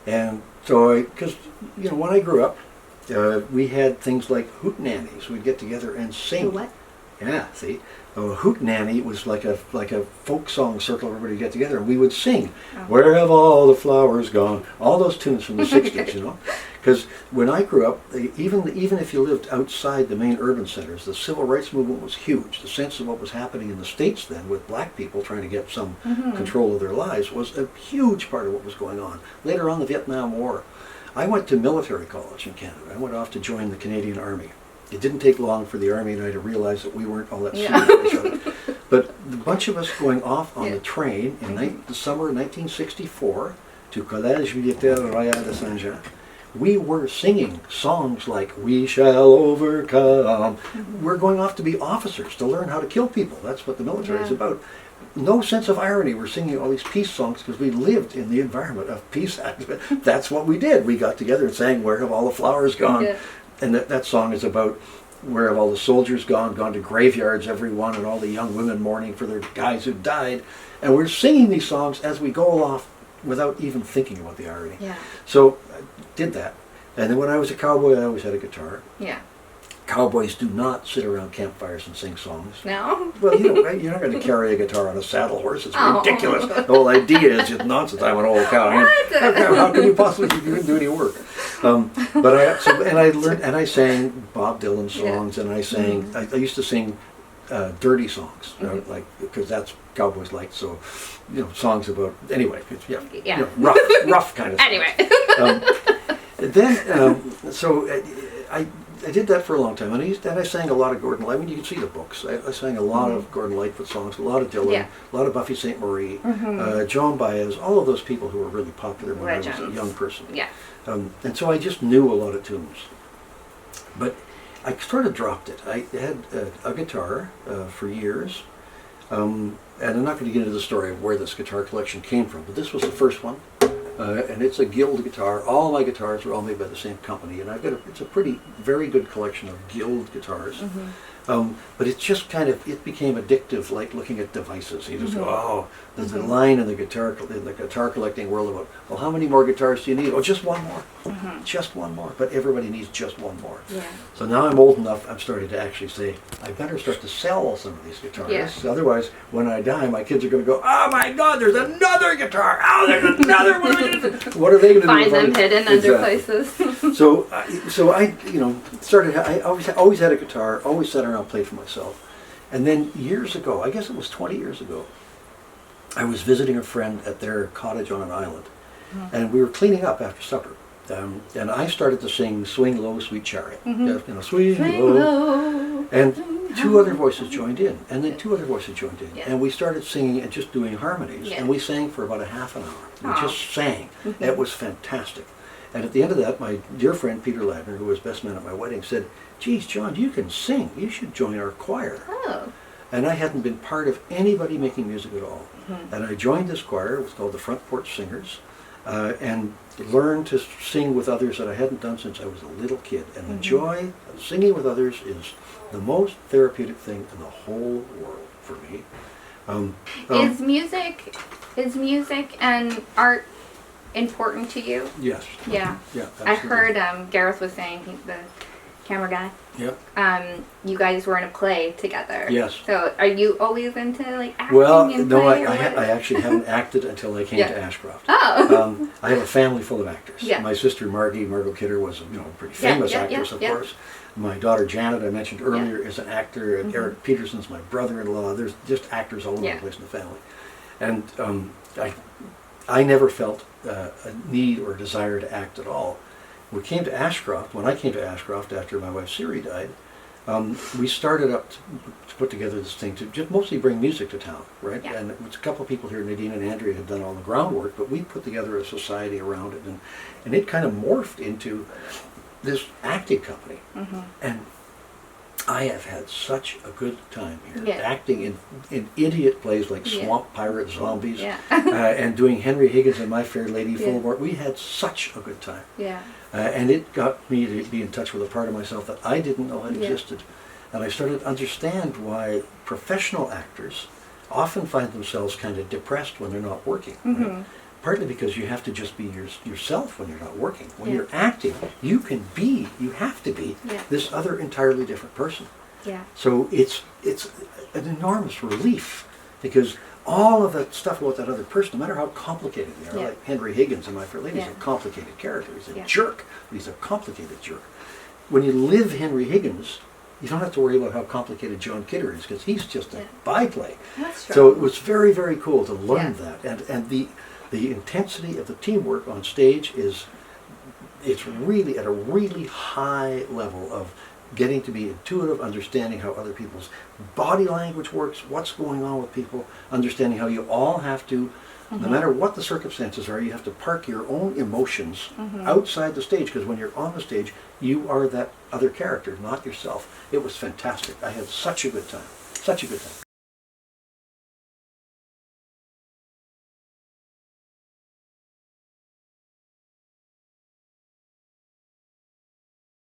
And so, because, when I grew up, we had things like hootenannies. We'd get together and sing. The what? Yeah, see? A hootenanny was like a folk song circle, everybody would get together, and we would sing, Where Have All the Flowers Gone? All those tunes from the 60s, Because when I grew up, even if you lived outside the main urban centers, the civil rights movement was huge. The sense of what was happening in the States then with black people trying to get some control of their lives was a huge part of what was going on. Later on, the Vietnam War. I went to military college in Canada. I went off to join the Canadian Army. It didn't take long for the Army and I to realize that we weren't all that serious with each other. But the bunch of us going off on the train in the summer of 1964 to Collège Militaire Royal de Saint-Jean, we were singing songs like We Shall Overcome. We're going off to be officers, to learn how to kill people. That's what the military is about. No sense of irony. We're singing all these peace songs because we lived in the environment of peace. That's what we did. We got together and sang Where Have All the Flowers Gone? Yeah. And that song is about where have all the soldiers gone to graveyards, everyone, and all the young women mourning for their guys who died. And we're singing these songs as we go off without even thinking about the irony. Yeah. So I did that. And then when I was a cowboy, I always had a guitar. Yeah. Cowboys do not sit around campfires and sing songs. No? Well, you're not going to carry a guitar on a saddle horse. It's ridiculous. The whole idea is just nonsense. I'm an old cow. How can you possibly do any work? I sang Bob Dylan songs, and I sang. I used to sing dirty songs, because that's cowboys like. So, songs about anyway. Rough kind of. Anyway. I did that for a long time, and I sang a lot of Gordon Lightfoot. You can see the books. I sang a lot of Gordon Lightfoot songs, a lot of Dylan, a lot of Buffy St. Marie, Joan Baez, all of those people who were really popular when I was a young person. Yeah. And so I just knew a lot of tunes. But I sort of dropped it. I had a guitar for years, and I'm not going to get into the story of where this guitar collection came from, but this was the first one. And it's a Guild guitar. All my guitars are all made by the same company, and it's a very good collection of Guild guitars. But it's just it became addictive, like looking at devices. You just go, there's a line in the guitar collecting world about, well, how many more guitars do you need? Oh, just one more. Just one more. But everybody needs just one more. Yeah. So now I'm old enough, I'm starting to actually say, I better start to sell some of these guitars. Yeah. Otherwise, when I die, my kids are going to go, oh my God, there's another guitar. Oh, there's another one. What are they going to do? Find them hidden under places. So I started. I always had a guitar. Always sat around and played for myself. And then years ago, I guess it was 20 years ago, I was visiting a friend at their cottage on an island, and we were cleaning up after supper. And I started to sing "Swing Low, Sweet Chariot." Swing low. And two other voices joined in, and then two other voices joined in, and we started singing and just doing harmonies, and we sang for about a half an hour. We just sang. It was fantastic. And at the end of that, my dear friend Peter Ladner, who was best man at my wedding, said, "Geez, John, you can sing. You should join our choir." Oh. And I hadn't been part of anybody making music at all. And I joined this choir. It was called the Front Porch Singers, and learned to sing with others that I hadn't done since I was a little kid. And the joy of singing with others is the most therapeutic thing in the whole world for me. Is music and art important to you? Yes. Yeah. Yeah. Absolutely. I heard Gareth was saying, the camera guy. Yep. You guys were in a play together. Yes. So are you always into acting? Well, no, I actually haven't acted until I came to Ashcroft. Oh. I have a family full of actors. Yeah. My sister Margot Kidder was a pretty famous actress, of course. My daughter Janet, I mentioned earlier, is an actor, and Eric Peterson's my brother-in-law. There's just actors all over the place in the family. And I never felt a need or desire to act at all. When I came to Ashcroft after my wife Siri died, we started up to put together this thing to just mostly bring music to town, right? Yeah. And it was a couple of people here, Nadine and Andrea, had done all the groundwork, but we put together a society around it, and it kind of morphed into this acting company. And I have had such a good time here, acting in idiot plays like Swamp Pirate Zombies, and doing Henry Higgins and My Fair Lady Fulmore. We had such a good time. Yeah. And it got me to be in touch with a part of myself that I didn't know had existed. And I started to understand why professional actors often find themselves kind of depressed when they're not working. Right? partly because you have to just be yourself when you're not working. When Yeah. you're acting, you have to be Yeah. this other entirely different person. Yeah. So it's an enormous relief, because all of that stuff about that other person, no matter how complicated they are, Yeah. like Henry Higgins in My Fair Lady, Yeah. is a complicated character. He's a Yeah. jerk, but he's a complicated jerk. When you live Henry Higgins, you don't have to worry about how complicated John Kidder is, because he's just a Yeah. byplay. That's true. So it was very, very cool to learn Yeah. that, and the intensity of the teamwork on stage it's really at a really high level of getting to be intuitive, understanding how other people's body language works, what's going on with people, understanding how you all have to, no matter what the circumstances are, you have to park your own emotions outside the stage, because when you're on the stage, you are that other character, not yourself. It was fantastic. I had such a good time. Such a good time.